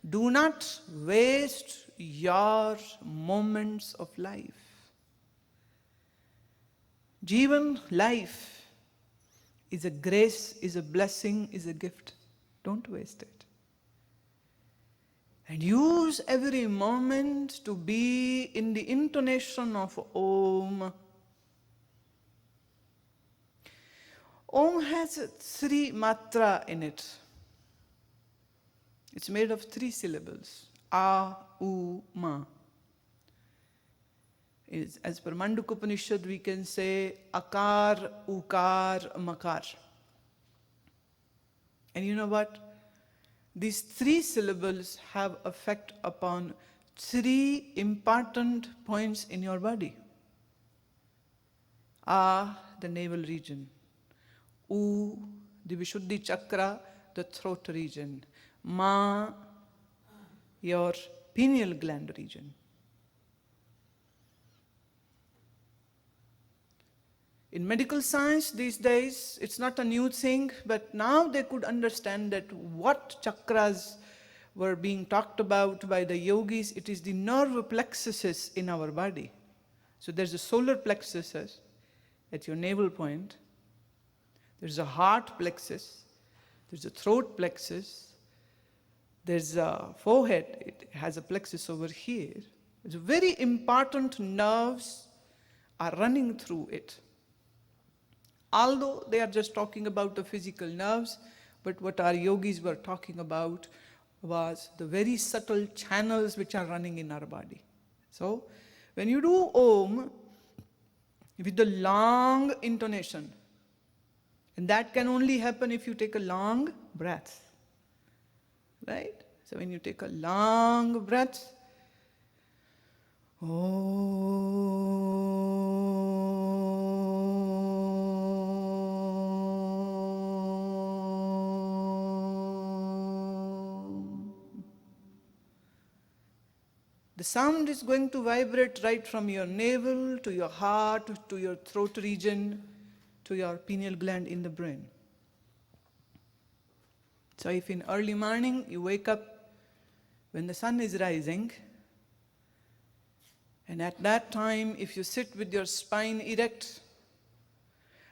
Do not waste your moments of life. Jivan, life, is a grace, is a blessing, is a gift. Don't waste it. And use every moment to be in the intonation of Om. Om has 3 matra in it. It's made of 3 syllables. A, U, Ma. As per Mandukya Upanishad, we can say Akar, Ukar, Makar. And you know what? These 3 syllables have effect upon 3 important points in your body. A, the navel region. U, the Vishuddhi chakra, the throat region. Ma, your pineal gland region. In medical science these days, it's not a new thing, but now they could understand that what chakras were being talked about by the yogis, it is the nerve plexuses in our body. So there's a solar plexus at your navel point, there's a heart plexus, there's a throat plexus, there's a forehead, it has a plexus over here. It's very important nerves are running through it. Although they are just talking about the physical nerves, but what our yogis were talking about was the very subtle channels which are running in our body. So, when you do Om with the long intonation, and that can only happen if you take a long breath, right? So when you take a long breath, the sound is going to vibrate right from your navel to your heart, to your throat region, to your pineal gland in the brain. So if in early morning you wake up when the sun is rising, and at that time if you sit with your spine erect,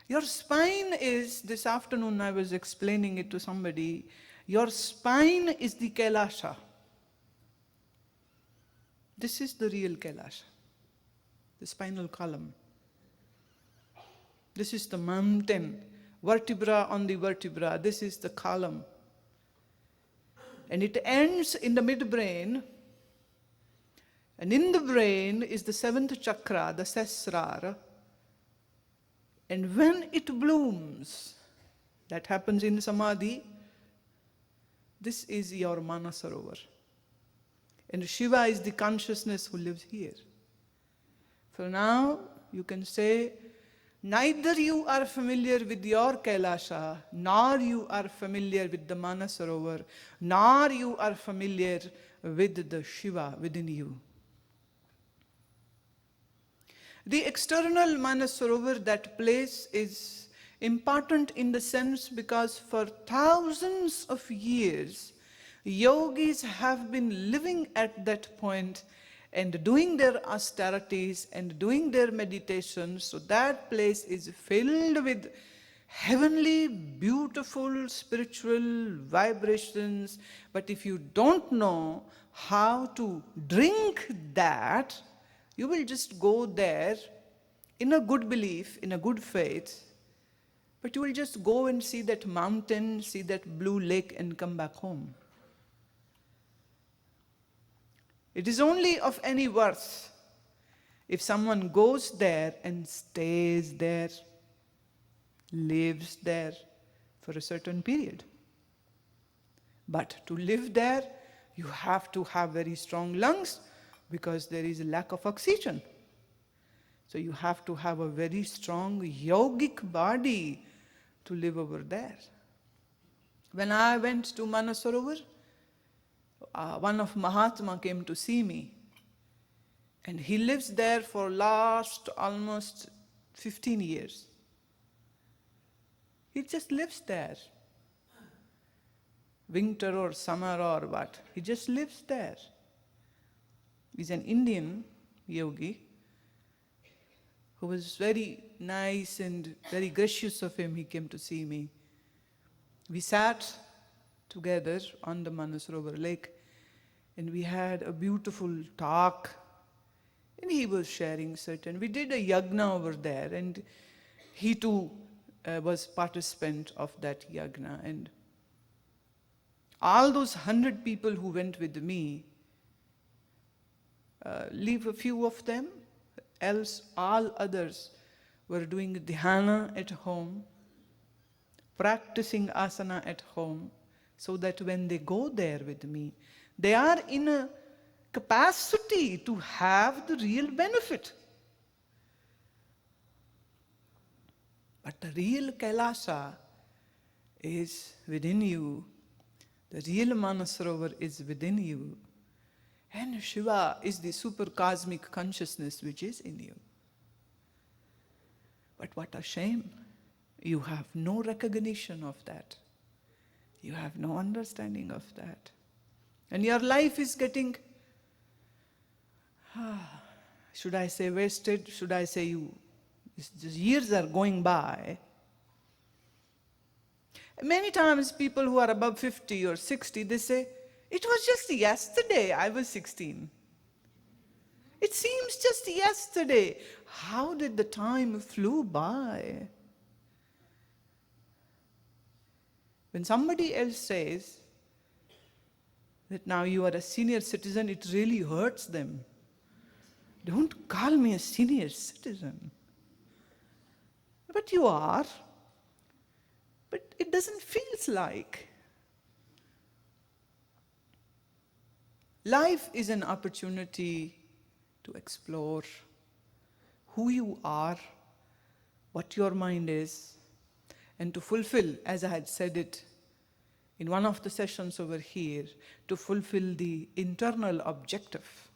your spine is, this afternoon I was explaining it to somebody, your spine is the Kailasha. This is the real Kailasha, the spinal column. This is the mountain, vertebra on the vertebra. This is the column. And it ends in the midbrain. And in the brain is the 7th chakra, the Sahasrara. And when it blooms, that happens in Samadhi, this is your Mansarovar. And Shiva is the consciousness who lives here. For now, you can say, neither you are familiar with your Kailasha, nor you are familiar with the Mansarovar, nor you are familiar with the Shiva within you. The external Mansarovar, that place, is important in the sense because for thousands of years, yogis have been living at that point and doing their austerities and doing their meditations, so that place is filled with heavenly, beautiful, spiritual vibrations. But if you don't know how to drink that, you will just go there in a good belief, in a good faith, but you will just go and see that mountain, see that blue lake and come back home. It is only of any worth if someone goes there and stays there, lives there for a certain period. But to live there, you have to have very strong lungs because there is a lack of oxygen. So you have to have a very strong yogic body to live over there. When I went to Mansarovar, one of Mahatma came to see me, and he lives there for last almost 15 years. He just lives there. winter or summer or what. He just lives there. He's an Indian yogi who was very nice and very gracious of him. He came to see me. We sat together on the Mansarovar lake and we had a beautiful talk. And he was sharing certain. We did a yagna over there, and he too was participant of that yagna. And all those 100 people who went with me, leave a few of them, else all others were doing dhyana at home, practicing asana at home, so that when they go there with me, they are in a capacity to have the real benefit. But the real Kailasha is within you. The real Mansarovar is within you. And Shiva is the super cosmic consciousness which is in you. But what a shame. You have no recognition of that. You have no understanding of that. And your life is getting, should I say wasted? Should I say years are going by? Many times people who are above 50 or 60, they say, it was just yesterday I was 16. It seems just yesterday. How did the time flew by? When somebody else says that now you are a senior citizen, it really hurts them. Don't call me a senior citizen. But you are. But it doesn't feel like. Life is an opportunity to explore who you are, what your mind is, and to fulfill, as I had said it in one of the sessions over here, to fulfill the internal objective.